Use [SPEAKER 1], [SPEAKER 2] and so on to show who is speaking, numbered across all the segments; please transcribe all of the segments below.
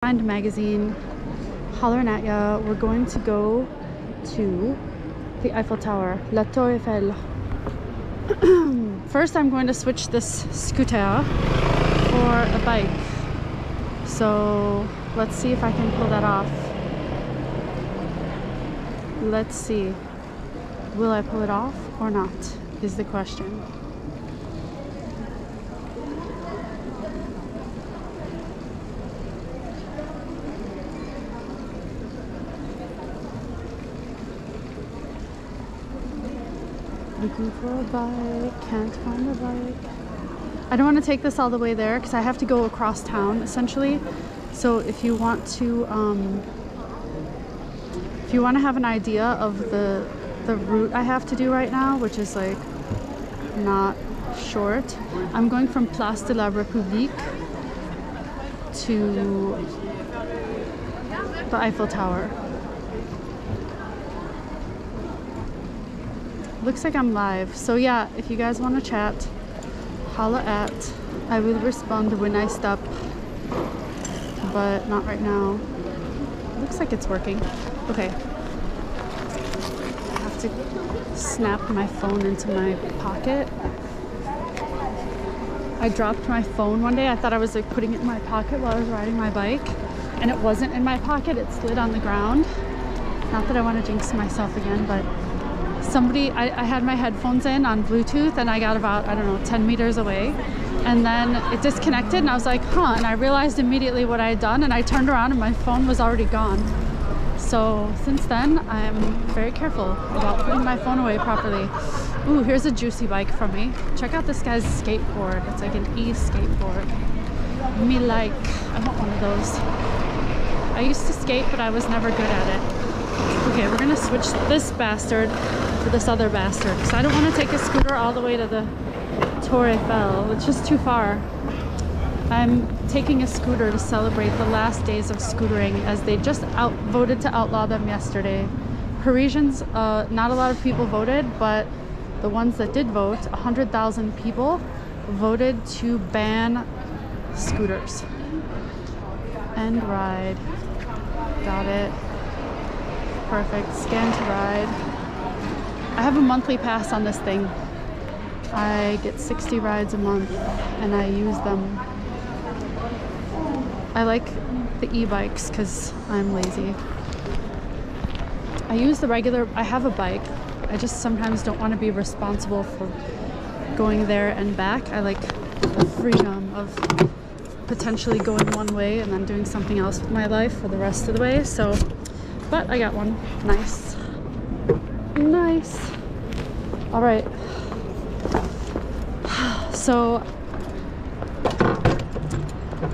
[SPEAKER 1] Find magazine, hollering at ya. We're going to go to the Eiffel Tower, La Tour Eiffel. First, I'm going to switch this scooter for a bike. So let's see if I can pull that off. Let's see. Will I pull it off or not is the question. Looking for a bike, can't find a bike. I don't want to take this all the way there because I have to go across town essentially. So if you want to have an idea of the route I have to do right now, which is like not short, I'm going from Place de la République to the Eiffel Tower. Looks like I'm live. So yeah, if you guys want to chat, holla at. I will respond when I stop, but not right now. Looks like it's working. Okay. I have to snap my phone into my pocket. I dropped my phone one day. I thought I was like putting it in my pocket while I was riding my bike, and it wasn't in my pocket. It slid on the ground. Not that I want to jinx myself again, but I had my headphones in on Bluetooth and I got about, I don't know, 10 meters away, and then it disconnected and I was like, huh, and I realized immediately what I had done, and I turned around and my phone was already gone. So since then I'm very careful about putting my phone away properly. Ooh, here's a juicy bike from me. Check out this guy's skateboard. It's like an e-skateboard. Me like, I want one of those. I used to skate, but I was never good at it. Okay, we're gonna switch this bastard for this other bastard because I don't want to take a scooter all the way to the Tour Eiffel. It's just too far. I'm taking a scooter to celebrate the last days of scootering, as they just voted to outlaw them yesterday. Parisians, not a lot of people voted, but the ones that did vote, 100,000 people, voted to ban scooters. End ride. Got it. Perfect. Scan to ride. I have a monthly pass on this thing. I get 60 rides a month and I use them. I like the e-bikes because I'm lazy. I use the regular, I have a bike. I just sometimes don't want to be responsible for going there and back. I like the freedom of potentially going one way and then doing something else with my life for the rest of the way. So, but I got one. Nice. Nice. All right. So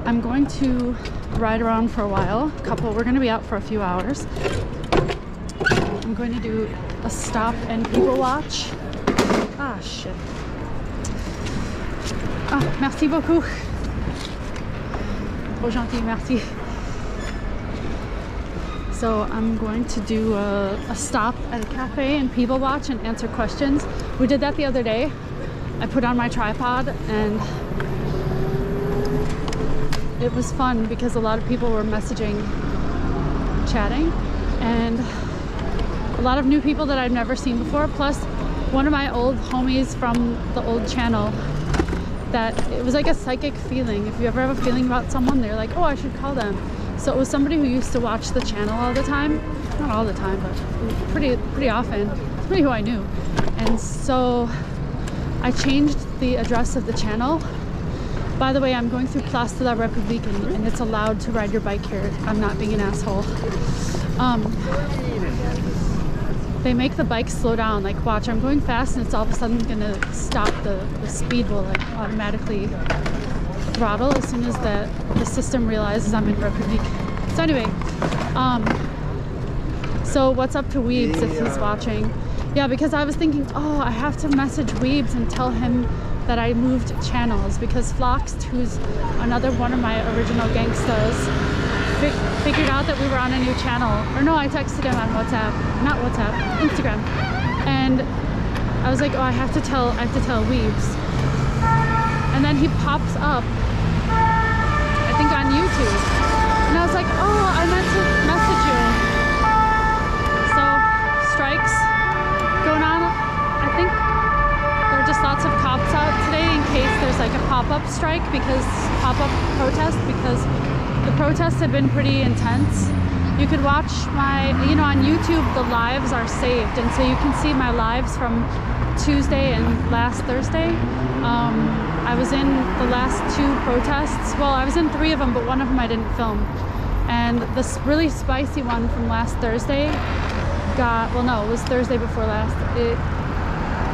[SPEAKER 1] I'm going to ride around for a while. We're going to be out for a few hours. I'm going to do a stop and people watch. Ah, shit. Ah, merci beaucoup. Trop gentil, merci. So I'm going to do a stop at a cafe and people watch and answer questions. We did that the other day. I put on my tripod and it was fun because a lot of people were messaging, chatting, and a lot of new people that I've never seen before, plus one of my old homies from the old channel. That it was like a psychic feeling. If you ever have a feeling about someone, they're like, oh, I should call them. So it was somebody who used to watch the channel all the time. Not all the time, but pretty often. Somebody who I knew. And so I changed the address of the channel. By the way, I'm going through Place de la République and it's allowed to ride your bike here. I'm not being an asshole. They make the bike slow down. Like, watch, I'm going fast and it's all of a sudden gonna stop. The speed will like automatically throttle as soon as the system realizes I'm in République. So anyway, so what's up to Weebs if he's watching? Yeah, because I was thinking, oh, I have to message Weebs and tell him that I moved channels, because Floxed, who's another one of my original gangstas, figured out that we were on a new channel. Or no, I texted him on WhatsApp, not WhatsApp, Instagram. And I was like, oh, I have to tell Weebs. And then he pops up, I think on YouTube. And I was like, oh, I meant to message you. So, strikes going on. I think there are just lots of cops out today in case there's like a pop-up strike, because pop-up protest, because the protests have been pretty intense. You could watch my, you know, on YouTube, the lives are saved. And so you can see my lives from Tuesday and last Thursday. I was in the last 2 protests. Well, I was in 3 of them, but one of them I didn't film. And this really spicy one from last Thursday got, well, no, it was Thursday before last.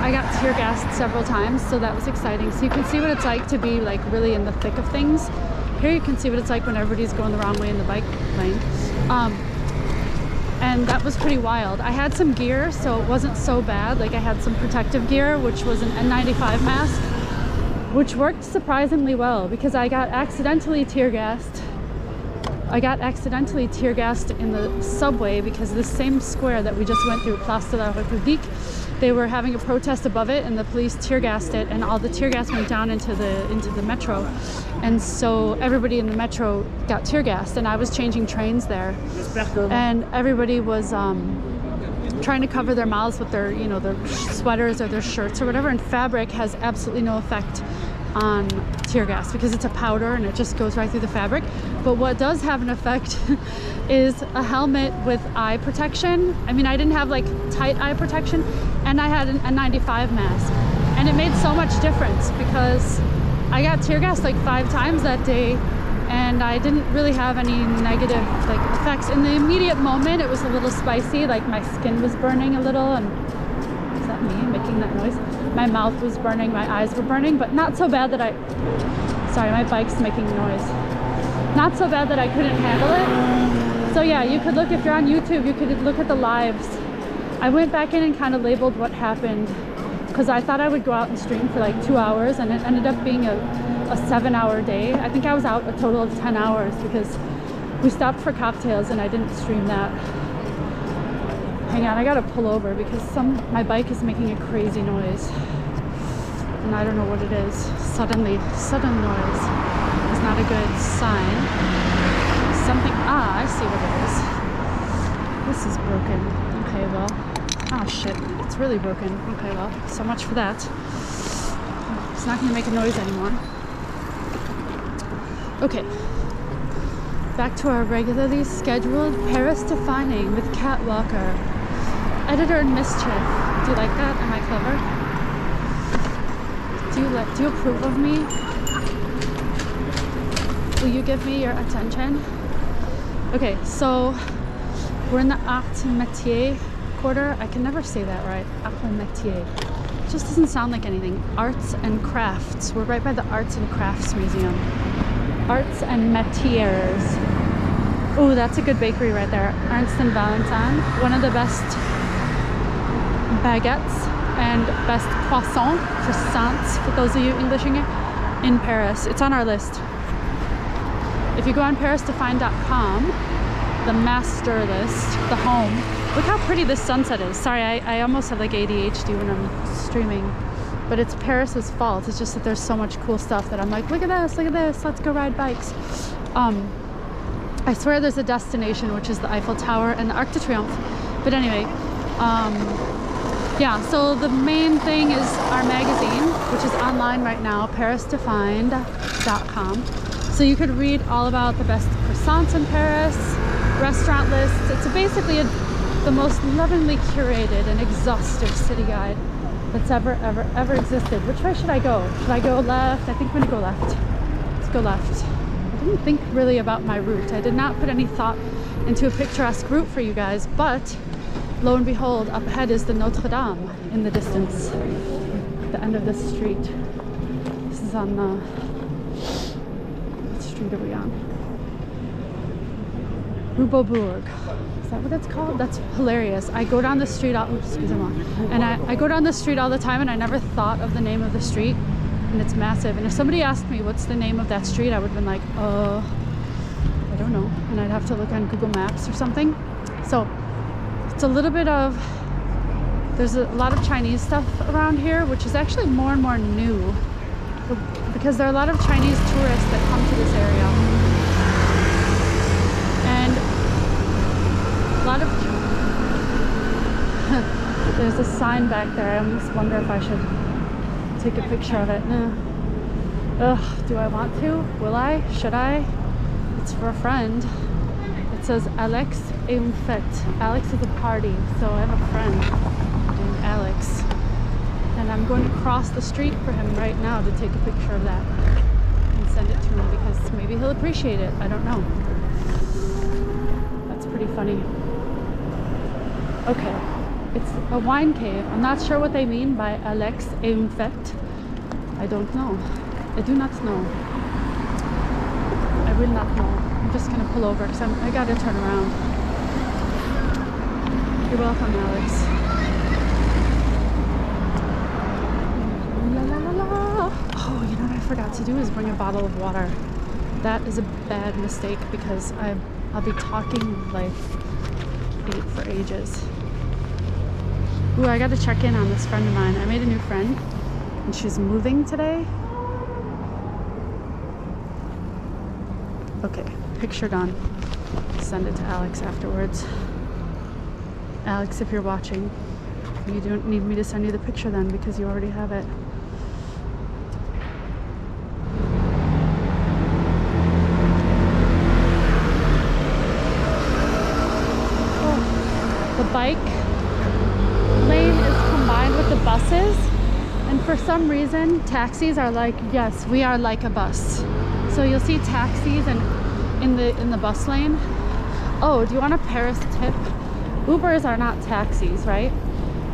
[SPEAKER 1] I got tear gassed several times, so that was exciting. So you can see what it's like to be like really in the thick of things. Here you can see what it's like when everybody's going the wrong way in the bike lane. And that was pretty wild. I had some gear, so it wasn't so bad. Like I had some protective gear, which was an N95 mask, which worked surprisingly well because I got accidentally tear gassed. I got accidentally tear gassed in the subway because the same square that we just went through, Place de la République, they were having a protest above it and the police tear gassed it, and all the tear gas went down into the metro. And so everybody in the metro got tear gassed, and I was changing trains there. And everybody was trying to cover their mouths with their, you know, their sweaters or their shirts or whatever, and fabric has absolutely no effect on tear gas because it's a powder and it just goes right through the fabric. But what does have an effect is a helmet with eye protection. I mean, I didn't have like tight eye protection, and I had a N95 mask, and it made so much difference because I got tear gassed like 5 times that day, and I didn't really have any negative like effects. In the immediate moment, it was a little spicy, like my skin was burning a little, and is that me making that noise? My mouth was burning, my eyes were burning, but not so bad that sorry, my bike's making noise. Not so bad that I couldn't handle it. So yeah, you could look, if you're on YouTube, you could look at the lives. I went back in and kind of labeled what happened because I thought I would go out and stream for like 2 hours, and it ended up being a 7-hour day. I think I was out a total of 10 hours because we stopped for cocktails and I didn't stream that. Hang on, I gotta pull over because my bike is making a crazy noise. And I don't know what it is. Sudden noise is not a good sign. Something, I see what it is. This is broken. Okay, well, oh shit, it's really broken. Okay, well, so much for that. It's not gonna make a noise anymore. Okay, back to our regularly scheduled Paris defining with Cat Walker. Editor in mischief. Do you like that? Am I clever? Do you approve of me? Will you give me your attention? Okay, so we're in the Art Métier quarter. I can never say that right. Art Métier. It just doesn't sound like anything. Arts and crafts. We're right by the Arts and Crafts Museum. Arts and Métiers. Oh, that's a good bakery right there. Ernst and Valentin. One of the best baguettes and best croissants, for those of you Englishing it, in Paris. It's on our list. If you go on ParisDefine.com, the master list, the home, look how pretty this sunset is. Sorry, I almost have like ADHD when I'm streaming, but it's Paris's fault. It's just that there's so much cool stuff that I'm like, look at this, let's go ride bikes. I swear there's a destination, which is the Eiffel Tower and the Arc de Triomphe. But anyway, yeah, so the main thing is our magazine, which is online right now, ParisDefined.com. So you could read all about the best croissants in Paris, restaurant lists. It's basically the most lovingly curated and exhaustive city guide that's ever existed. Which way should I go? Should I go left? I think I'm gonna go left. Let's go left. I didn't think really about my route. I did not put any thought into a picturesque route for you guys, but lo and behold, up ahead is the Notre Dame in the distance, at the end of this street. This is on the, what street are we on? Rue Beaubourg. Is that what it's called? That's hilarious. I go down the street, I go down the street all the time, and I never thought of the name of the street, and it's massive. And if somebody asked me what's the name of that street, I would have been like, I don't know, and I'd have to look on Google Maps or something. So it's a little bit of, there's a lot of Chinese stuff around here, which is actually more and more new because there are a lot of Chinese tourists that come to this area. There's a sign back there. I almost wonder if I should take a picture of it. Nah. Ugh, do I want to? Will I? Should I? It's for a friend. It says Alex et une fête. Alex is a party, so I have a friend named Alex. And I'm going to cross the street for him right now to take a picture of that and send it to him because maybe he'll appreciate it. I don't know. That's pretty funny. Okay, it's a wine cave. I'm not sure what they mean by Alex et une fête. I don't know. I do not know. I will not know. I'm just gonna pull over because I gotta turn around. You're welcome, Alex. La, la, la, la. Oh, you know what I forgot to do is bring a bottle of water. That is a bad mistake because I'll be talking like for ages. Ooh, I gotta check in on this friend of mine. I made a new friend and she's moving today. Okay, picture done. Send it to Alex afterwards. Alex, if you're watching, you don't need me to send you the picture then because you already have it. Oh, the bike lane is combined with the buses, and for some reason taxis are like, yes, we are like a bus. So you'll see taxis and in the bus lane. Oh, do you want a Paris tip? Ubers are not taxis, right?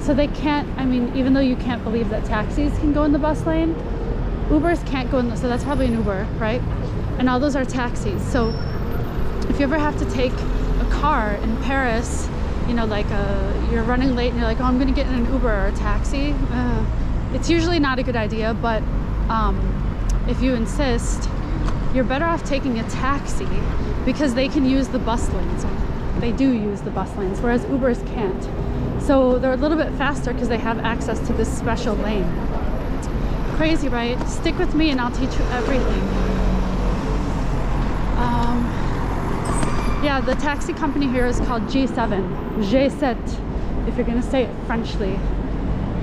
[SPEAKER 1] So they can't, I mean, even though you can't believe that taxis can go in the bus lane, Ubers can't go in so that's probably an Uber, right? And all those are taxis. So if you ever have to take a car in Paris, you know, like you're running late and you're like, oh, I'm gonna get in an Uber or a taxi. It's usually not a good idea, but if you insist, you're better off taking a taxi because they can use the bus lanes. They do use the bus lanes, whereas Ubers can't. So they're a little bit faster because they have access to this special lane. Crazy, right? Stick with me and I'll teach you everything. Yeah, the taxi company here is called G7. G7, if you're gonna say it Frenchly.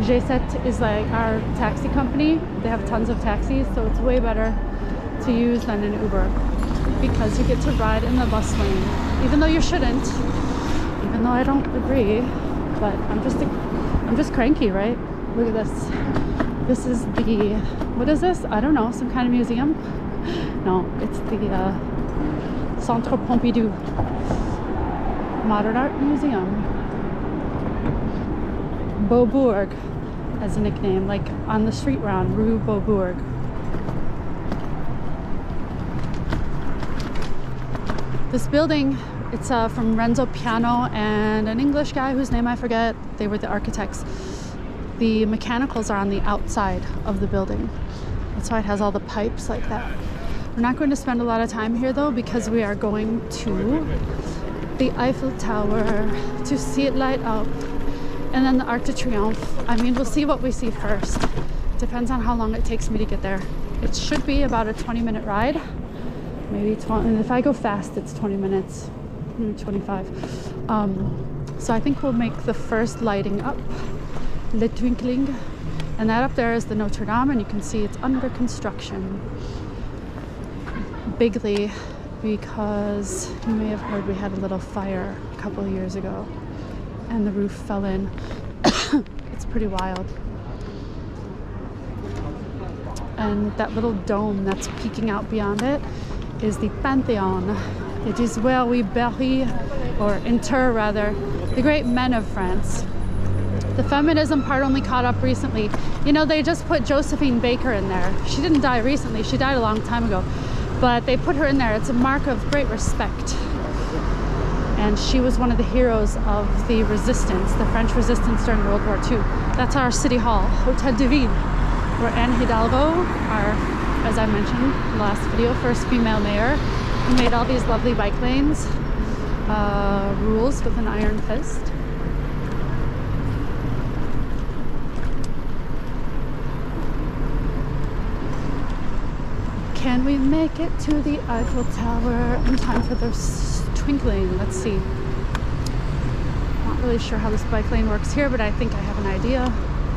[SPEAKER 1] G7 is like our taxi company. They have tons of taxis, so it's way better to use than an Uber because you get to ride in the bus lane, even though you shouldn't, even though I don't agree, but I'm just cranky, right? Look at this. This is the, what is this? I don't know, some kind of museum? No, it's the Centre Pompidou Modern Art Museum. Beaubourg as a nickname, like on the street round, Rue Beaubourg. This building, it's from Renzo Piano and an English guy whose name I forget. They were the architects. The mechanicals are on the outside of the building. That's why it has all the pipes like that. We're not going to spend a lot of time here though because we are going to the Eiffel Tower to see it light up, and then the Arc de Triomphe. I mean, we'll see what we see first. Depends on how long it takes me to get there. It should be about a 20-minute ride. Maybe 20, and if I go fast, it's 20 minutes, maybe 25. So I think we'll make the first lighting up, Le Twinkling, and that up there is the Notre Dame, and you can see it's under construction. Bigly, because you may have heard we had a little fire a couple of years ago, and the roof fell in. It's pretty wild. And that little dome that's peeking out beyond it is the Pantheon. It is where we bury, or inter rather, the great men of France. The feminism part only caught up recently. You know, they just put Josephine Baker in there. She didn't die recently, she died a long time ago. But they put her in there. It's a mark of great respect. And she was one of the heroes of the resistance, the French resistance during World War II. That's our city hall, Hotel de Ville, where Anne Hidalgo, our, as I mentioned in the last video, first female mayor, who made all these lovely bike lanes, rules with an iron fist. Can we make it to the Eiffel Tower in time for the twinkling? Let's see. Not really sure how this bike lane works here, but I think I have an idea.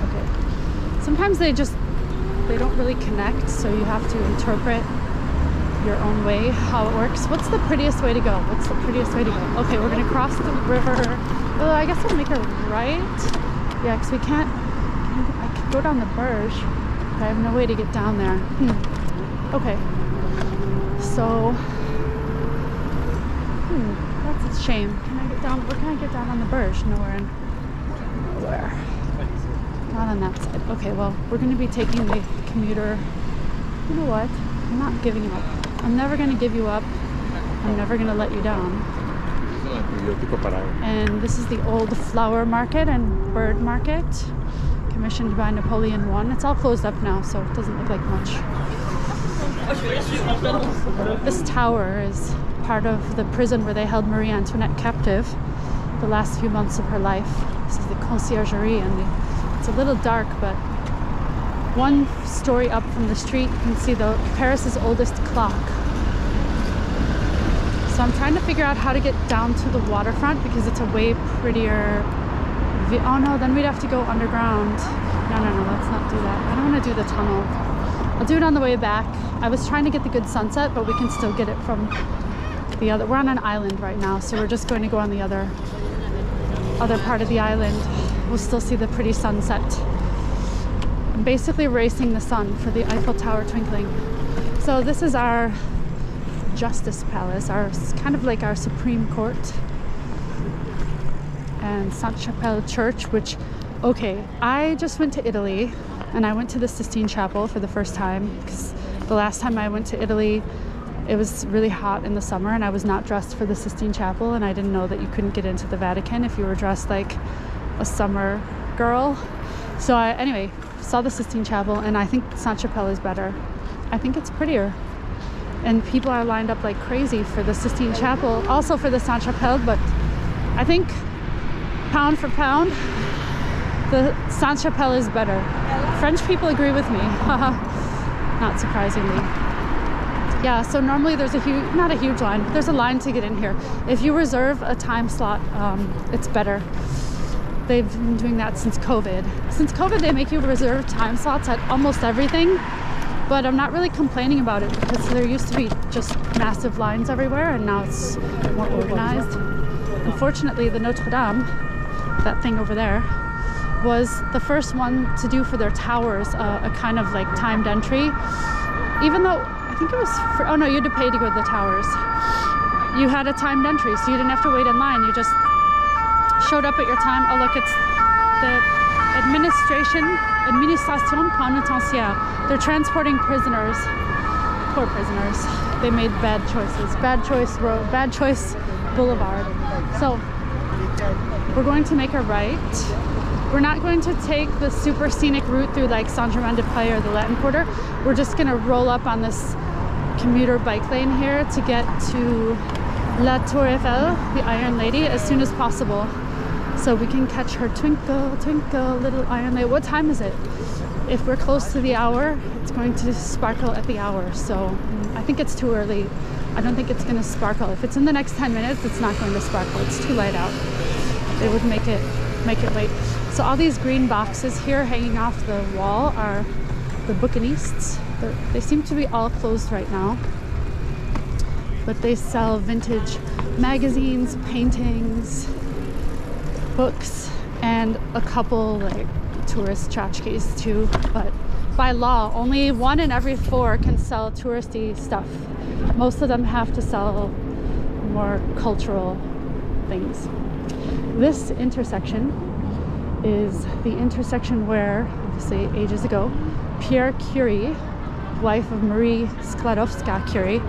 [SPEAKER 1] Okay. Sometimes they don't really connect, so you have to interpret your own way how it works. What's the prettiest way to go? What's the prettiest way to go? Okay, we're gonna cross the river. Well, I guess we'll make a right. Yeah, because we can't. I could go down the Burj, but I have no way to get down there. Okay. So, that's a shame. Can I get down? Where can I get down on the Burj? Nowhere. Not on that side. Okay, well, we're going to be taking the commuter. You know what? I'm not giving up. I'm never going to give you up. I'm never going to let you down. And this is the old flower market and bird market, commissioned by Napoleon I. It's all closed up now, so it doesn't look like much. This tower is part of the prison where they held Marie Antoinette captive the last few months of her life. This is the conciergerie, and it's a little dark, but one story up from the street you can see Paris's oldest clock. So I'm trying to figure out how to get down to the waterfront because it's a way prettier view. Oh no, then we'd have to go underground. No, let's not do that. I don't want to do the tunnel. I'll do it on the way back. I was trying to get the good sunset, but we can still get it from the other. We're on an island right now, so we're just going to go on the other part of the island. We'll still see the pretty sunset. I'm basically racing the sun for the Eiffel Tower twinkling. So this is our Justice Palace, kind of like our Supreme Court, and Sainte-Chapelle Church, which, okay, I just went to Italy and I went to the Sistine Chapel for the first time because the last time I went to Italy it was really hot in the summer and I was not dressed for the Sistine Chapel, and I didn't know that you couldn't get into the Vatican if you were dressed like a summer girl. So I, anyway, saw the Sistine Chapel, and I think Sainte-Chapelle is better. I think it's prettier. And people are lined up like crazy for the Sistine Chapel, also for the Sainte-Chapelle, but I think pound for pound, the Sainte-Chapelle is better. French people agree with me, not surprisingly. Yeah, so normally there's not a huge line, but there's a line to get in here. If you reserve a time slot, it's better. They've been doing that since COVID. Since COVID, they make you reserve time slots at almost everything, but I'm not really complaining about it because there used to be just massive lines everywhere, and now it's more organized. Unfortunately, the Notre Dame, that thing over there, was the first one to do for their towers a kind of like timed entry. Even though I think it was free. Oh no, you had to pay to go to the towers. You had a timed entry, so you didn't have to wait in line. You just showed up at your time. Oh look, it's the Administration Pénitentiaire. They're transporting prisoners. Poor prisoners. They made bad choices. Bad choice road, bad choice boulevard. So we're going to make a right. We're not going to take the super scenic route through like Saint-Germain-des-Prés or the Latin Quarter. We're just going to roll up on this commuter bike lane here to get to La Tour Eiffel, the Iron Lady, as soon as possible, so we can catch her twinkle, twinkle, little iron lady. What time is it? If we're close to the hour, it's going to sparkle at the hour. So I think it's too early. I don't think it's going to sparkle. If it's in the next 10 minutes, it's not going to sparkle. It's too light out. They would make it wait. So all these green boxes here hanging off the wall are the bouquinistes. They seem to be all closed right now, but they sell vintage magazines, paintings, books, and a couple like tourist tchotchkes too. But by law, only 1 in every 4 can sell touristy stuff. Most of them have to sell more cultural things. This intersection is the intersection where, obviously ages ago, Pierre Curie, wife of Marie Skłodowska-Curie,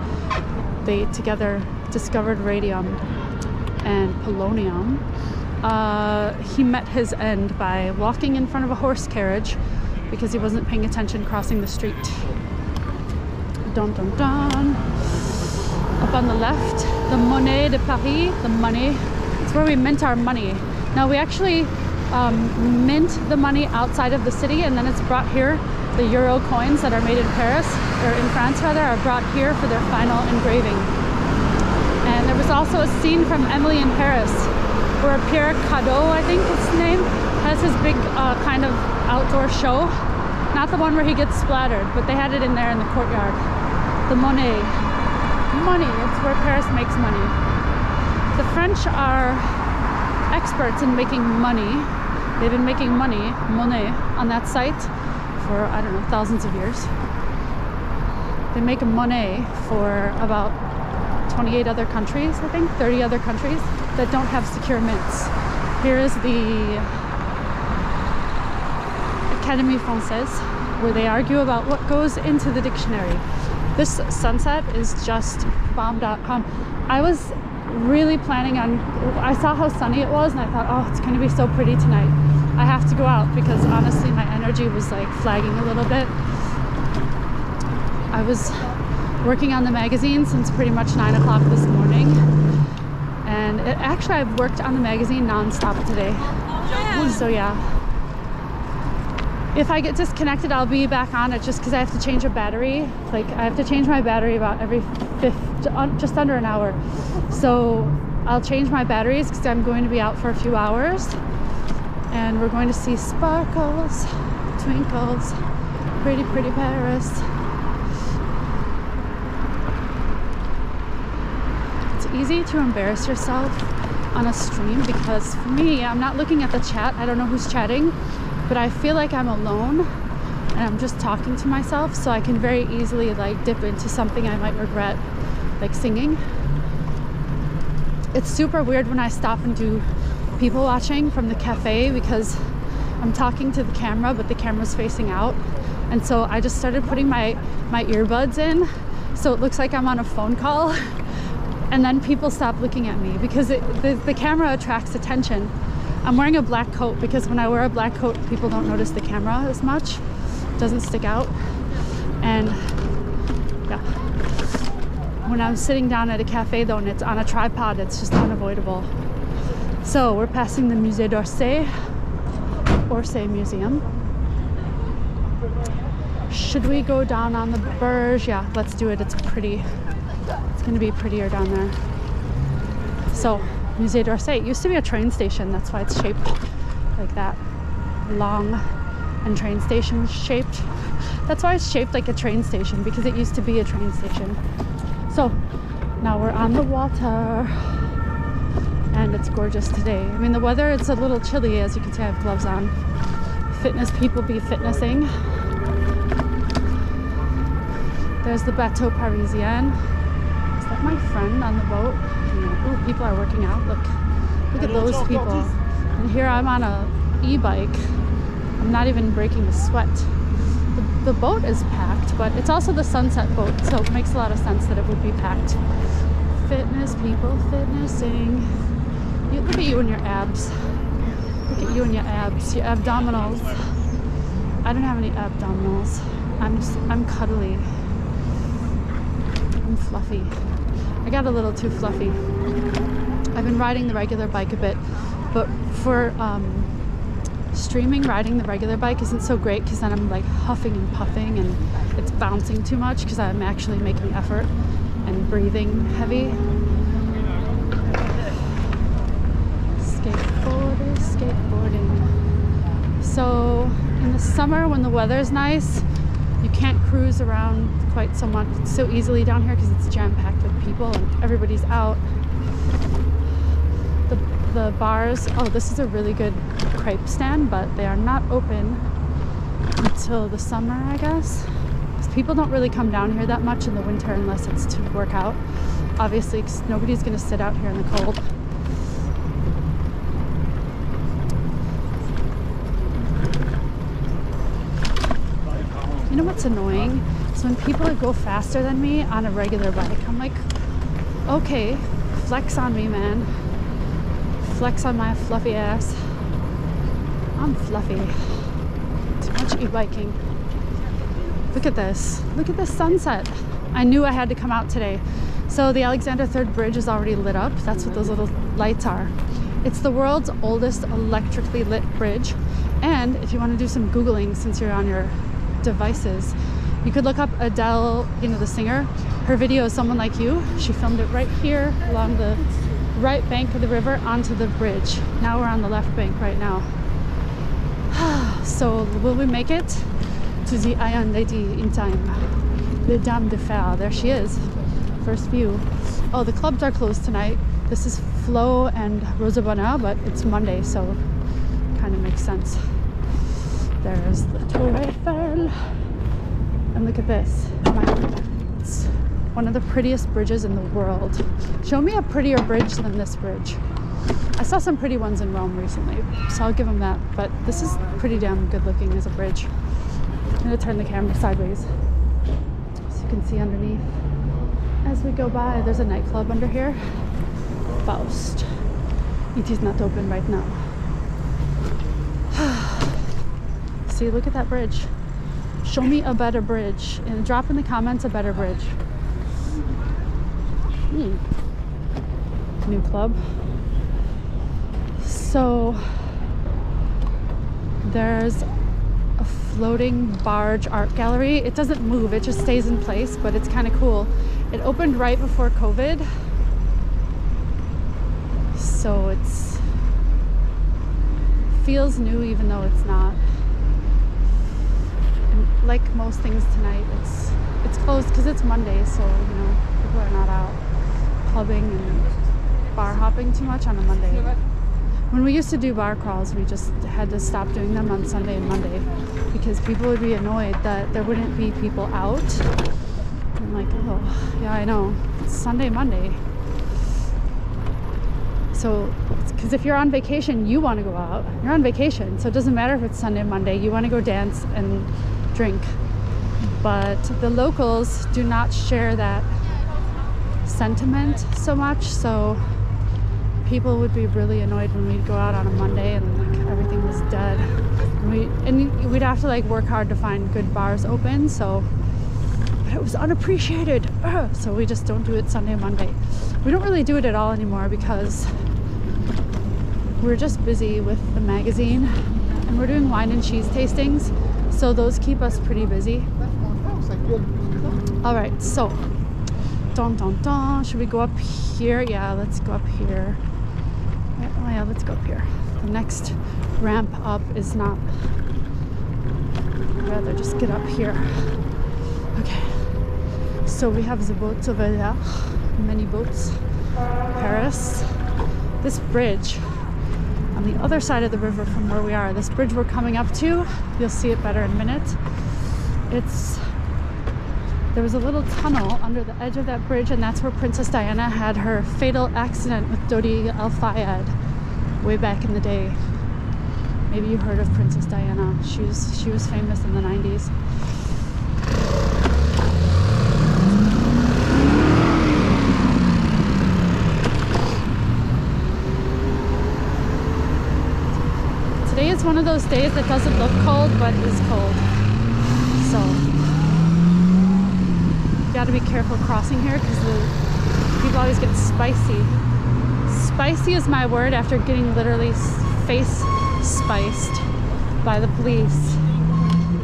[SPEAKER 1] they together discovered radium and polonium. He met his end by walking in front of a horse carriage because he wasn't paying attention crossing the street. Dun dun dun. Up on the left, the Monnaie de Paris, the money. It's where we mint our money. Now we actually mint the money outside of the city, and then it's brought here. The euro coins that are made in Paris, or in France rather, are brought here for their final engraving. And there was also a scene from Emily in Paris where Pierre Cardot, I think is his name, has his big kind of outdoor show. Not the one where he gets splattered, but they had it in there in the courtyard. The Monet. Money, it's where Paris makes money. The French are experts in making money. They've been making money, Monet, on that site for, I don't know, thousands of years. They make money for about 28 other countries, I think, 30 other countries that don't have secure mints. Here is the Académie Française, where they argue about what goes into the dictionary. This sunset is just bomb.com. I was really planning on, I saw how sunny it was and I thought, oh, it's going to be so pretty tonight. I have to go out because honestly my energy was like flagging a little bit. I was working on the magazine since pretty much 9 o'clock this morning, and actually I've worked on the magazine non-stop today. So yeah, if I get disconnected I'll be back on it, just because I have to change a battery. Like I have to change my battery about every just under an hour. So I'll change my batteries because I'm going to be out for a few hours, and we're going to see sparkles, twinkles, pretty Paris. Easy to embarrass yourself on a stream because for me, I'm not looking at the chat. I don't know who's chatting, but I feel like I'm alone and I'm just talking to myself, so I can very easily like dip into something I might regret, like singing. It's super weird when I stop and do people watching from the cafe because I'm talking to the camera but the camera's facing out, and so I just started putting my earbuds in so it looks like I'm on a phone call. And then people stop looking at me because the camera attracts attention. I'm wearing a black coat because when I wear a black coat, people don't notice the camera as much. It doesn't stick out. And yeah, when I'm sitting down at a cafe though and it's on a tripod, it's just unavoidable. So we're passing the Musée d'Orsay, Orsay Museum. Should we go down on the Burj? Yeah, let's do it. It's pretty. It's going to be prettier down there. So, Musée d'Orsay. It used to be a train station. That's why it's shaped like that. Long and train station shaped. That's why it's shaped like a train station, because it used to be a train station. So, now we're on the water. And it's gorgeous today. I mean, the weather, it's a little chilly. As you can see, I have gloves on. Fitness people be fitnessing. There's the Bateau Parisien. Is that my friend on the boat? Oh, people are working out. Look at those people. And here I'm on a e-bike. I'm not even breaking a sweat. The boat is packed, but it's also the sunset boat, so it makes a lot of sense that it would be packed. Fitness people fitnessing. Look at you and your abs. Look at you and your abs, your abdominals. I don't have any abdominals. I'm cuddly. I'm fluffy. I got a little too fluffy. I've been riding the regular bike a bit, but for streaming, riding the regular bike isn't so great because then I'm like huffing and puffing and it's bouncing too much because I'm actually making effort and breathing heavy. Skateboarding. So in the summer when the weather's nice, you can't cruise around quite so much so easily down here because it's jam-packed with people and everybody's out. The bars, oh, this is a really good crepe stand, but they are not open until the summer, I guess, because people don't really come down here that much in the winter unless it's to work out, obviously, because nobody's going to sit out here in the cold. You know what's annoying? So when people go faster than me on a regular bike, I'm like, okay, flex on me, man. Flex on my fluffy ass. I'm fluffy. Too much e-biking. Look at this. Look at this sunset. I knew I had to come out today. So the Alexander III Bridge is already lit up. That's what those little lights are. It's the world's oldest electrically lit bridge. And if you want to do some Googling since you're on your devices, you could look up Adele, you know, the singer. Her video is Someone Like You. She filmed it right here along the right bank of the river onto the bridge. Now we're on the left bank right now. So will we make it to the Iron Lady in time? The Dame de Fer, there she is. First view. Oh, the clubs are closed tonight. This is Flo and Rosa Bonheur, but it's Monday, so kind of makes sense. There's the Tour Eiffel. And look at this. It's one of the prettiest bridges in the world. Show me a prettier bridge than this bridge. I saw some pretty ones in Rome recently, so I'll give them that. But this is pretty damn good looking as a bridge. I'm gonna turn the camera sideways so you can see underneath. As we go by, there's a nightclub under here. Faust. It is not open right now. See, look at that bridge. Show me a better bridge. And drop in the comments a better bridge. New club. So there's a floating barge art gallery. It doesn't move, it just stays in place, but it's kind of cool. It opened right before COVID. So it's feels new even though it's not. And like most things tonight, it's closed because it's Monday, so you know people are not out clubbing and bar hopping too much on a Monday. When we used to do bar crawls, we just had to stop doing them on Sunday and Monday because people would be annoyed that there wouldn't be people out. I'm like, oh yeah, I know, it's Sunday, Monday. So, because if you're on vacation, you want to go out. You're on vacation, so it doesn't matter if it's Sunday, Monday. You want to go dance and drink. But the locals do not share that sentiment so much. So people would be really annoyed when we'd go out on a Monday and like everything was dead. And we'd have to like work hard to find good bars open. So, but it was unappreciated. So we just don't do it Sunday, Monday. We don't really do it at all anymore because we're just busy with the magazine and we're doing wine and cheese tastings, so those keep us pretty busy. All right, so should we go up here? Yeah, let's go up here. Oh yeah, let's go up here. The next ramp up is not, I'd rather just get up here. Okay, so we have the boats over there, many boats. Paris. This bridge on the other side of the river from where we are, this bridge we're coming up to, you'll see it better in a minute. There was a little tunnel under the edge of that bridge, and that's where Princess Diana had her fatal accident with Dodi Al Fayed way back in the day. Maybe you heard of Princess Diana. She was famous in the 90s. Today is one of those days that doesn't look cold but is cold. So you gotta be careful crossing here because the people always get spicy. Spicy is my word after getting literally face spiced by the police.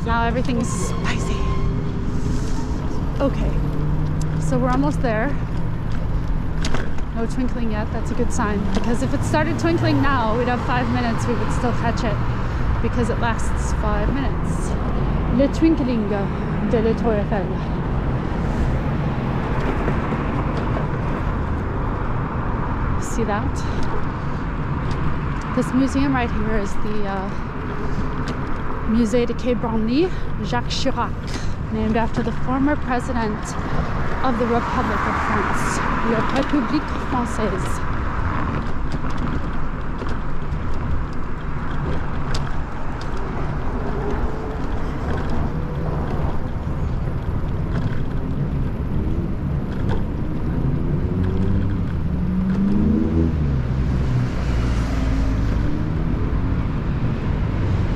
[SPEAKER 1] Now everything's spicy. Okay, so we're almost there. No twinkling yet, that's a good sign. Because if it started twinkling now, we'd have 5 minutes, we would still catch it. Because it lasts 5 minutes. Le twinkling de la Tour Eiffel. See that? This museum right here is the Musée de Quai Branly, Jacques Chirac, named after the former president of the Republic of France, la République Française.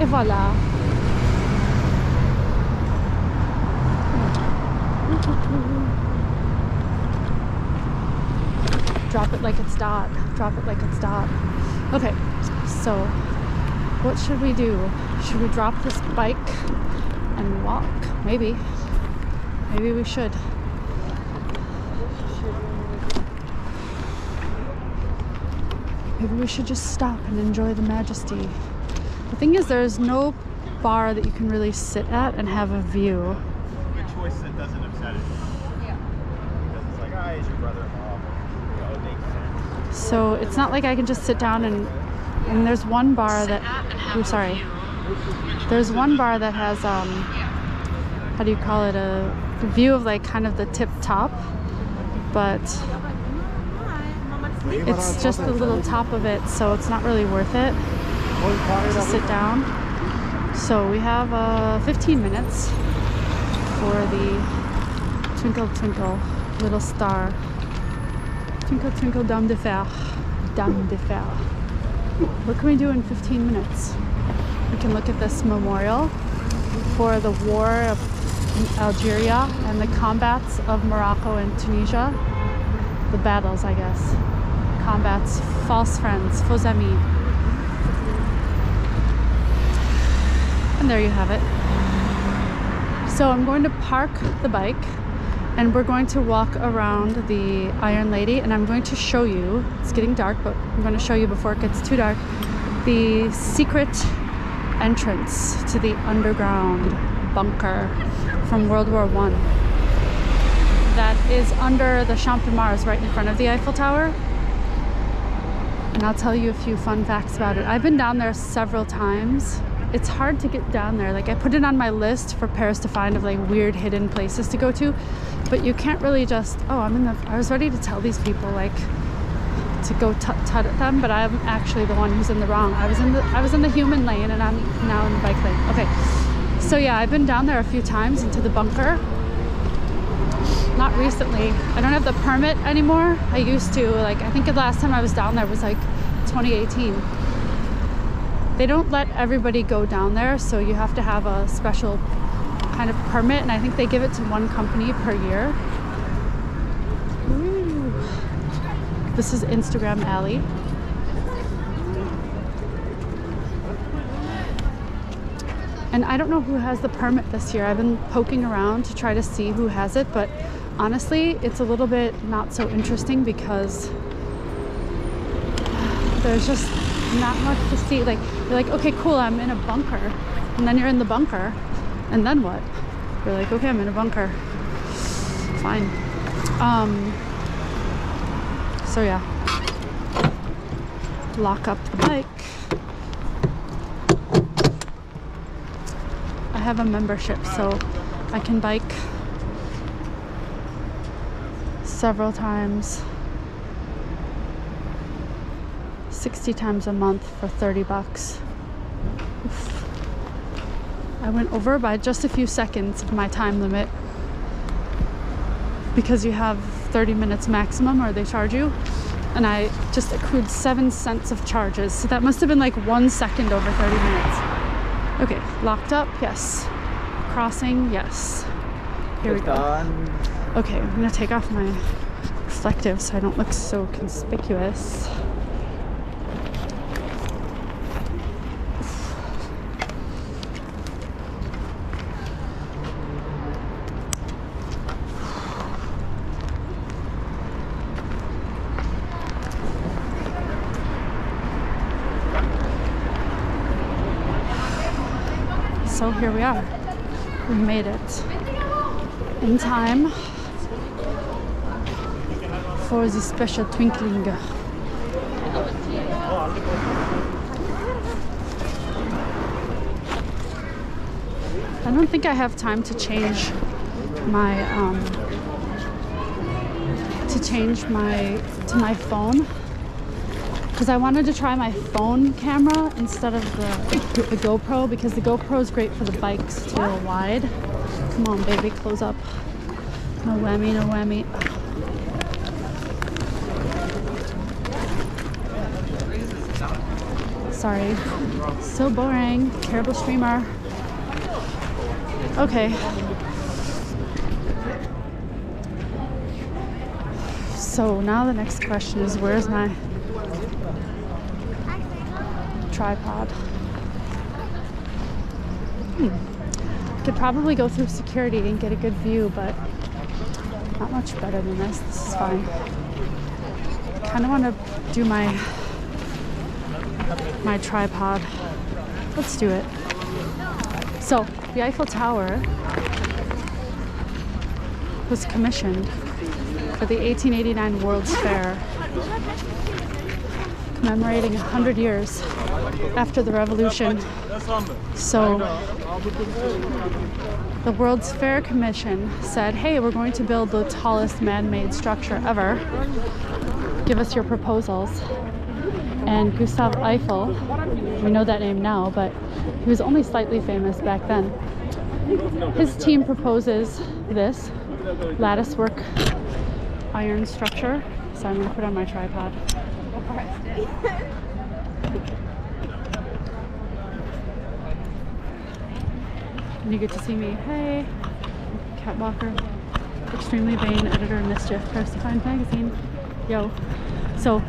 [SPEAKER 1] Et voilà. Drop it like it's dot. Drop it like it's dot. Okay, so what should we do? Should we drop this bike and walk? Maybe. Maybe we should. Maybe we should just stop and enjoy the majesty. The thing is, there's no bar that you can really sit at and have a view.
[SPEAKER 2] Good choice that doesn't upset it. Yeah. Because it's like, he's your brother-in-law. It makes sense.
[SPEAKER 1] So it's not like I can just sit down and there's one bar that, I'm sorry. There's one bar that has, how do you call it, a view of like kind of the tip top, but it's just the little top of it, so it's not really worth it to sit down. So we have 15 minutes for the Twinkle Twinkle Little Star. Twinkle Twinkle Dame de Fer. Dame de Fer. What can we do in 15 minutes? We can look at this memorial for the war of Algeria and the combats of Morocco and Tunisia. The battles, I guess. Combats, false friends, faux amis. And there you have it. So I'm going to park the bike and we're going to walk around the Iron Lady, and I'm going to show you, it's getting dark, but I'm going to show you before it gets too dark, the secret entrance to the underground bunker from World War I that is under the Champ de Mars, right in front of the Eiffel Tower. And I'll tell you a few fun facts about it. I've been down there several times. It's hard to get down there. Like, I put it on my list for Paris to find of like weird hidden places to go to, but you can't really just, I was ready to tell these people like to go tut at them, but I'm actually the one who's in the wrong. I was in the human lane and I'm now in the bike lane. Okay, so yeah, I've been down there a few times into the bunker. Not recently. I don't have the permit anymore. I used to, like, I think the last time I was down there was like 2018. They don't let everybody go down there, so you have to have a special kind of permit, and I think they give it to one company per year. Ooh. This is Instagram Alley. And I don't know who has the permit this year. I've been poking around to try to see who has it, but honestly, it's a little bit not so interesting because there's just not much to see. Like, you're like, okay, cool, I'm in a bunker. And then you're in the bunker. And then what? You're like, okay, I'm in a bunker. Fine. So yeah. Lock up the bike. I have a membership, so I can bike several times, 60 times a month for 30 bucks. Oof. I went over by just a few seconds of my time limit because you have 30 minutes maximum or they charge you, and I just accrued 7 cents of charges, so that must have been like 1 second over 30 minutes. Okay, locked up, yes. Crossing, yes. Here we go. Okay, I'm gonna take off my reflective so I don't look so conspicuous. So here we are. We made it in time for the special twinkling. I don't think I have time to change my to my phone, because I wanted to try my phone camera instead of the GoPro, because the GoPro is great for the bikes. It's real wide. Come on, baby, close up. No whammy, no whammy. Sorry. So boring. Terrible streamer. Okay. So now the next question is, where's my tripod? Could probably go through security and get a good view, but not much better than this. This is fine. I kind of want to do my my tripod. Let's do it. So, the Eiffel Tower was commissioned for the 1889 World's Fair, commemorating 100 years after the Revolution. So, the World's Fair Commission said, hey, we're going to build the tallest man-made structure ever. Give us your proposals. And Gustave Eiffel, we know that name now, but he was only slightly famous back then. His team proposes this latticework iron structure. So I'm going to put on my tripod. And you get to see me. Hey, Cat Walker, extremely vain editor of Mischief, Paris Defiant magazine. Yo. So,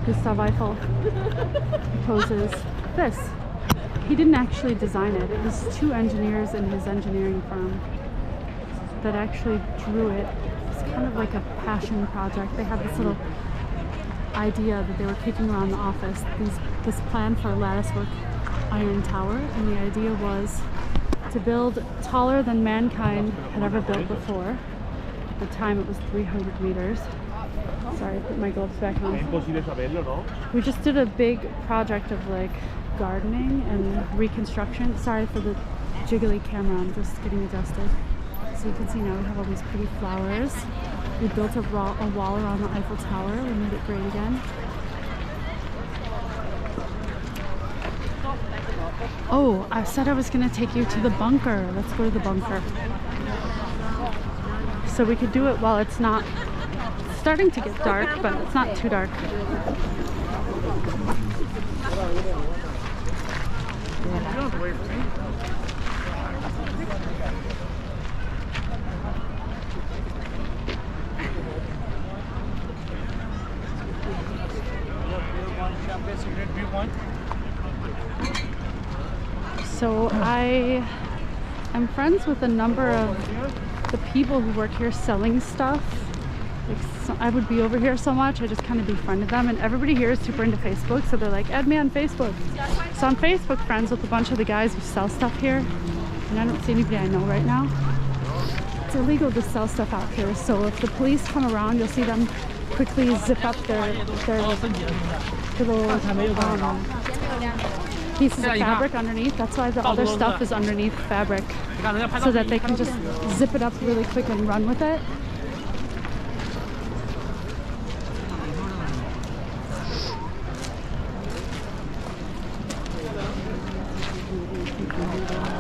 [SPEAKER 1] Gustave Eiffel proposes this. He didn't actually design it. It was two engineers in his engineering firm that actually drew it. It's kind of like a passion project. They had this little idea that they were kicking around the office, this plan for a latticework iron tower, and the idea was to build taller than mankind had ever built before. At the time it was 300 meters. Sorry, I put my gloves back on. We just did a big project of like gardening and reconstruction. Sorry for the jiggly camera, I'm just getting adjusted. So you can see now we have all these pretty flowers. We built a wall around the Eiffel Tower. We made it great again. Oh, I said I was going to take you to the bunker. Let's go to the bunker. So we could do it while it's not starting to get dark, but it's not too dark. So I am friends with a number of the people who work here selling stuff. Like, so I would be over here so much, I just kind of befriended them, and everybody here is super into Facebook, so they're like, add me on Facebook. So I'm Facebook friends with a bunch of the guys who sell stuff here, and I don't see anybody I know right now. It's illegal to sell stuff out here, so if the police come around, you'll see them quickly zip up their little pieces of fabric underneath. That's why the other stuff is underneath fabric, so that they can just zip it up really quick and run with it.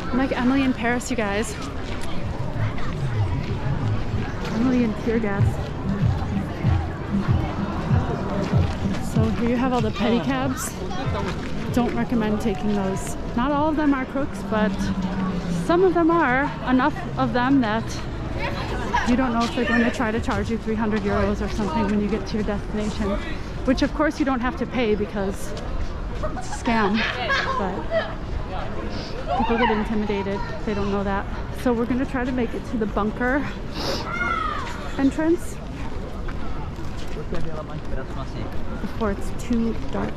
[SPEAKER 1] I'm like Emily in Paris, you guys. Emily in tear gas. So here you have all the pedicabs. Don't recommend taking those. Not all of them are crooks, but some of them are. Enough of them that you don't know if they're going to try to charge you 300 euros or something when you get to your destination. Which of course you don't have to pay because it's a scam. But people get intimidated. They don't know that. So we're going to try to make it to the bunker entrance before it's too dark.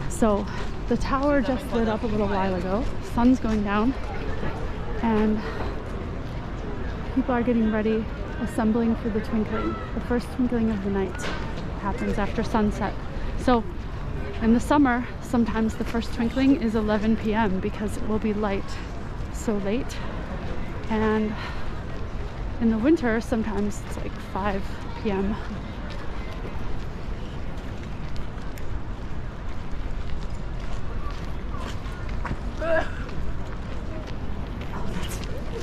[SPEAKER 1] So the tower just lit up a little while ago. Sun's going down and people are getting ready, assembling for the twinkling. The first twinkling of the night happens after sunset. So in the summer, sometimes the first twinkling is 11 p.m. because it will be light so late. And in the winter, sometimes it's like 5 p.m.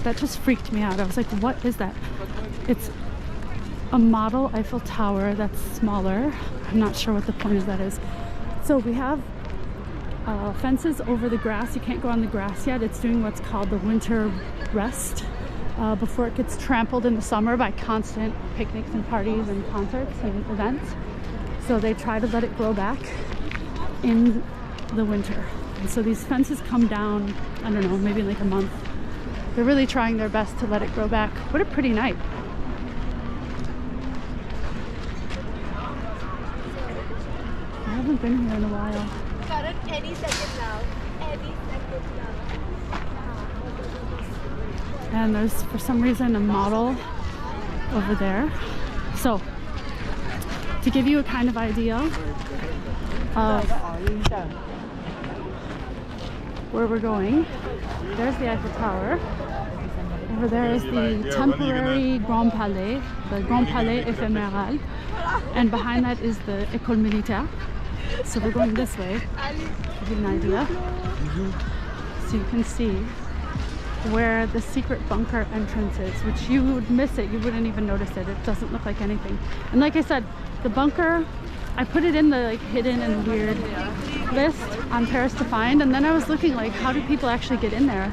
[SPEAKER 1] That just freaked me out. I was like, what is that? It's a model Eiffel Tower that's smaller. I'm not sure what the point of that is. So we have fences over the grass. You can't go on the grass yet. It's doing what's called the winter rest before it gets trampled in the summer by constant picnics and parties and concerts and events. So they try to let it grow back in the winter. And so these fences come down, I don't know, maybe in like a month. They're really trying their best to let it grow back. What a pretty night. haven't been here in a while.
[SPEAKER 3] Any second now. Any second now.
[SPEAKER 1] And there's, for some reason, a model over there. So, to give you a kind of idea of where we're going, there's the Eiffel Tower. Over there is the temporary Grand Palais, the Grand Palais éphéméral, and behind that is the École Militaire. So we're going this way, to give you an idea. So you can see where the secret bunker entrance is, which you would miss it, you wouldn't even notice it. It doesn't look like anything. And like I said, the bunker, I put it in the like hidden and weird list on Paris to find, and then I was looking like, how do people actually get in there?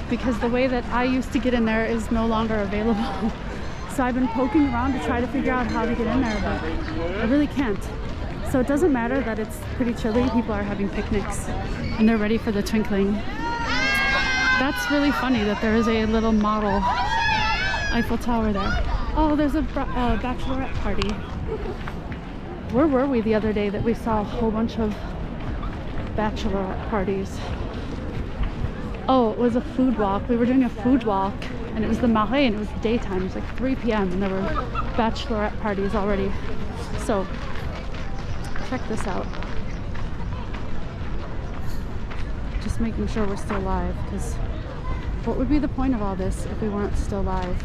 [SPEAKER 1] Because the way that I used to get in there is no longer available. So I've been poking around to try to figure out how to get in there, but I really can't. So it doesn't matter that it's pretty chilly, people are having picnics and they're ready for the twinkling. That's really funny that there is a little model Eiffel Tower there. Oh, there's a bachelorette party. Where were we the other day that we saw a whole bunch of bachelorette parties? Oh, it was a food walk. We were doing a food walk and it was the Marais and it was daytime. It was like 3 p.m. and there were bachelorette parties already. So, check this out. Just making sure we're still live, because what would be the point of all this if we weren't still live?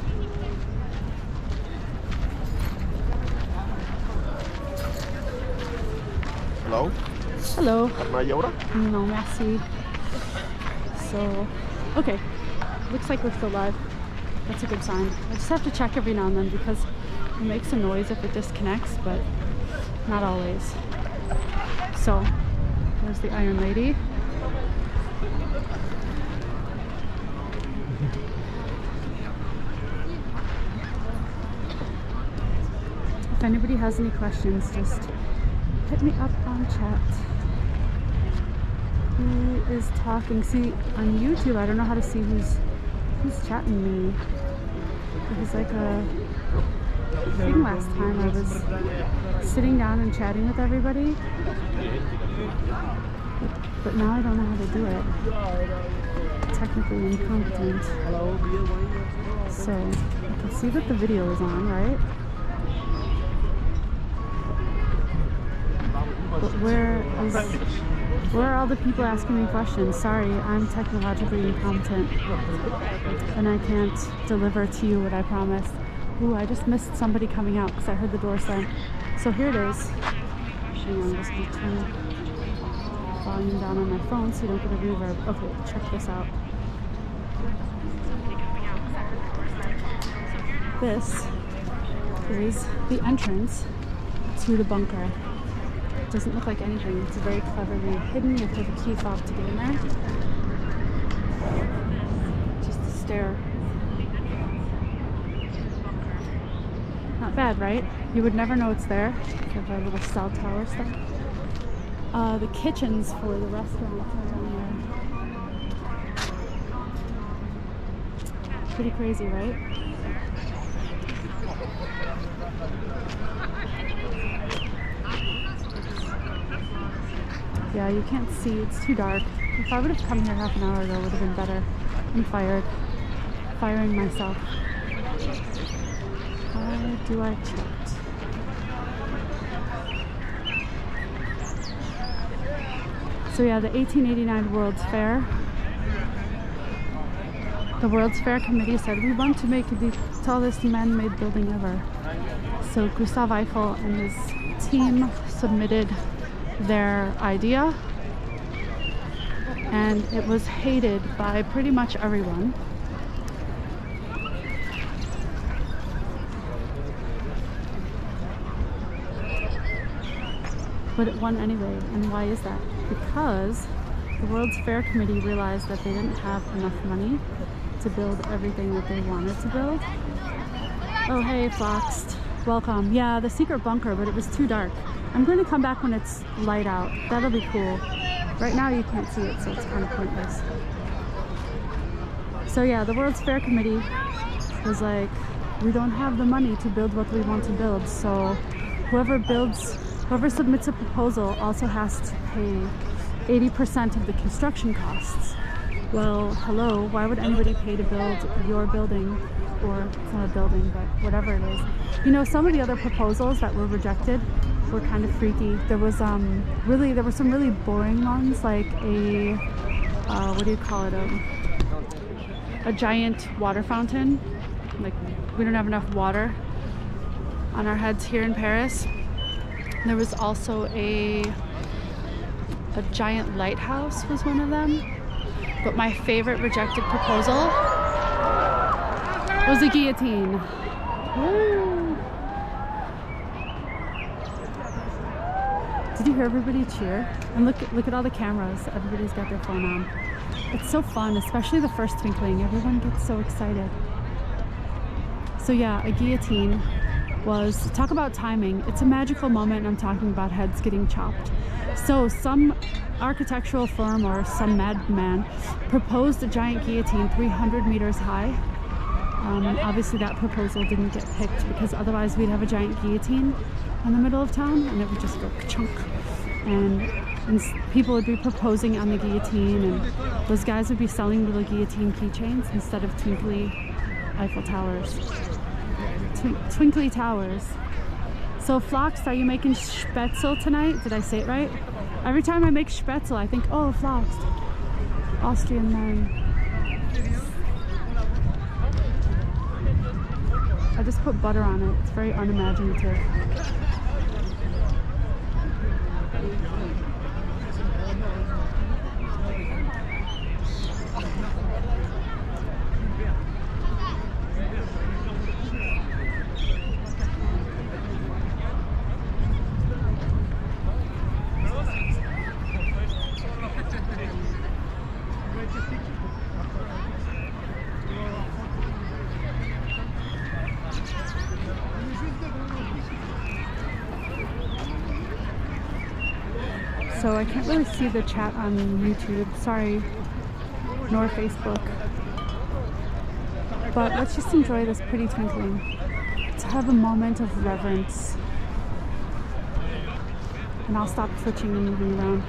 [SPEAKER 2] Hello?
[SPEAKER 1] Hello.
[SPEAKER 2] Yoda?
[SPEAKER 1] No, merci. So, okay. Looks like we're still live. That's a good sign. I just have to check every now and then because it makes a noise if it disconnects, but not always. So, there's the Iron Lady. If anybody has any questions, just hit me up on chat. Who is talking? See, on YouTube, I don't know how to see who's chatting me. It was like a thing last time. I was sitting down and chatting with everybody, but now I don't know how to do it. Technically incompetent. So you can see that the video is on, right? But where are all the people asking me questions? Sorry, I'm technologically incompetent and I can't deliver to you what I promised. Ooh, I just missed somebody coming out because I heard the door slam. So here it is. Hang on, I'm just going to turn the volume down on my phone so you don't get a reverb. Okay, check this out. This is the entrance to the bunker. It doesn't look like anything. It's very cleverly hidden. You have to have a key fob to get in there. Just a stair. Not bad, right? You would never know it's there. We have our little cell tower stuff. The kitchens for the restaurant are down there. Pretty crazy, right? Yeah, you can't see. It's too dark. If I would have come here half an hour ago, it would have been better. I'm firing myself. How do I chat? So yeah, the 1889 World's Fair. The World's Fair Committee said, we want to make it the tallest man-made building ever. So Gustave Eiffel and his team submitted their idea, and it was hated by pretty much everyone. But it won anyway. And why is that? Because the World's Fair Committee realized that they didn't have enough money to build everything that they wanted to build. Oh hey Foxed, welcome. Yeah, the secret bunker, but it was too dark. I'm going to come back when it's light out. That'll be cool. Right now you can't see it, so it's kind of pointless. So yeah, the World's Fair Committee was like, we don't have the money to build what we want to build, so whoever builds Whoever submits a proposal also has to pay 80% of the construction costs. Well, hello, why would anybody pay to build your building? Or it's not a building, but whatever it is. You know, some of the other proposals that were rejected were kind of freaky. There was some really boring ones, like a what do you call it, a giant water fountain. Like, we don't have enough water on our heads here in Paris. There was also a giant lighthouse was one of them. But my favorite rejected proposal was a guillotine. Woo. Did you hear everybody cheer? And look at all the cameras. Everybody's got their phone on. It's so fun, especially the first twinkling. Everyone gets so excited. So yeah, a guillotine was, talk about timing. It's a magical moment, and I'm talking about heads getting chopped. So some architectural firm or some madman proposed a giant guillotine 300 meters high. Obviously that proposal didn't get picked because otherwise we'd have a giant guillotine in the middle of town and it would just go ka-chunk. And people would be proposing on the guillotine, and those guys would be selling little guillotine keychains instead of twinkly Eiffel Towers. Twinkly towers. So Flox, are you making spätzle tonight? Did I say it right? Every time I make spätzle, I think, oh, Flox. Austrian man. I just put butter on it. It's very unimaginative. So I can't really see the chat on YouTube, sorry, nor Facebook. But let's just enjoy this pretty twinkling. To have a moment of reverence. And I'll stop twitching and moving around.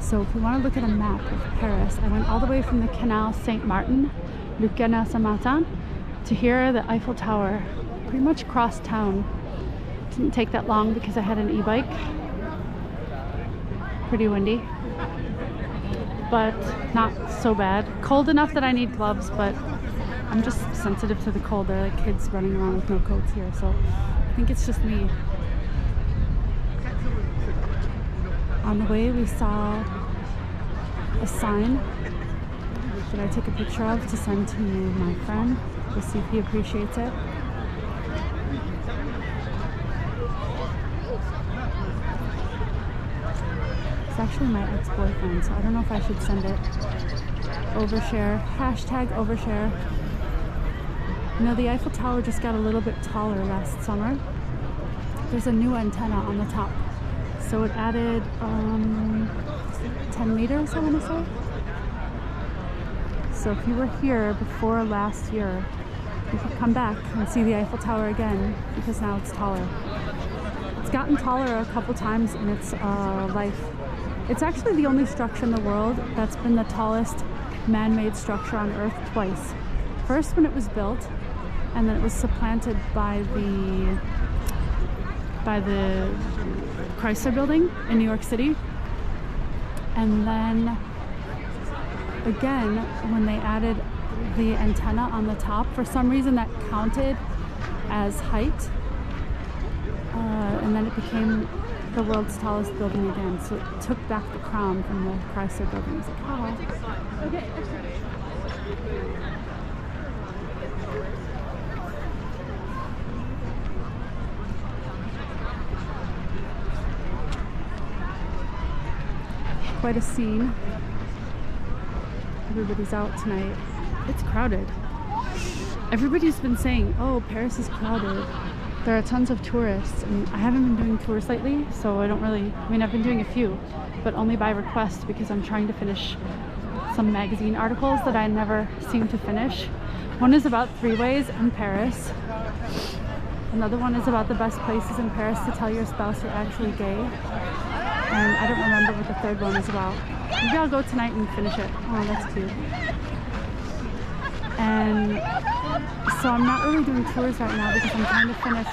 [SPEAKER 1] So if we want to look at a map of Paris, I went all the way from the Canal Saint-Martin, Le Canal Saint-Martin, to here, the Eiffel Tower. Pretty much crossed town. Didn't take that long because I had an e-bike. Pretty windy, but not so bad. Cold enough that I need gloves, but I'm just sensitive to the cold. There are like kids running around with no coats here, so I think it's just me. On the way we saw a sign that I took a picture of to send to my friend. We'll see if he appreciates it. It's actually my ex-boyfriend, so I don't know if I should send it. Overshare, hashtag overshare. You know, the Eiffel Tower just got a little bit taller last summer. There's a new antenna on the top. So it added 10 meters, I want to say. So if you were here before last year, you could come back and see the Eiffel Tower again because now it's taller. It's gotten taller a couple times in its life. It's actually the only structure in the world that's been the tallest man-made structure on Earth twice. First when it was built, and then it was supplanted by the Chrysler Building in New York City. And then again, when they added the antenna on the top, for some reason that counted as height, and then it became the world's tallest building again. So it took back the crown from the Chrysler Building. It's like, oh, okay. Quite a scene. Everybody's out tonight. It's crowded. Everybody's been saying, oh, Paris is crowded. There are tons of tourists, and I haven't been doing tours lately, so I don't really, I mean, I've been doing a few, but only by request because I'm trying to finish some magazine articles that I never seem to finish. One is about three-ways in Paris. Another one is about the best places in Paris to tell your spouse you're actually gay. And I don't remember what the third one is about. Maybe I'll go tonight and finish it. Oh, that's cute. And so I'm not really doing tours right now because I'm trying to finish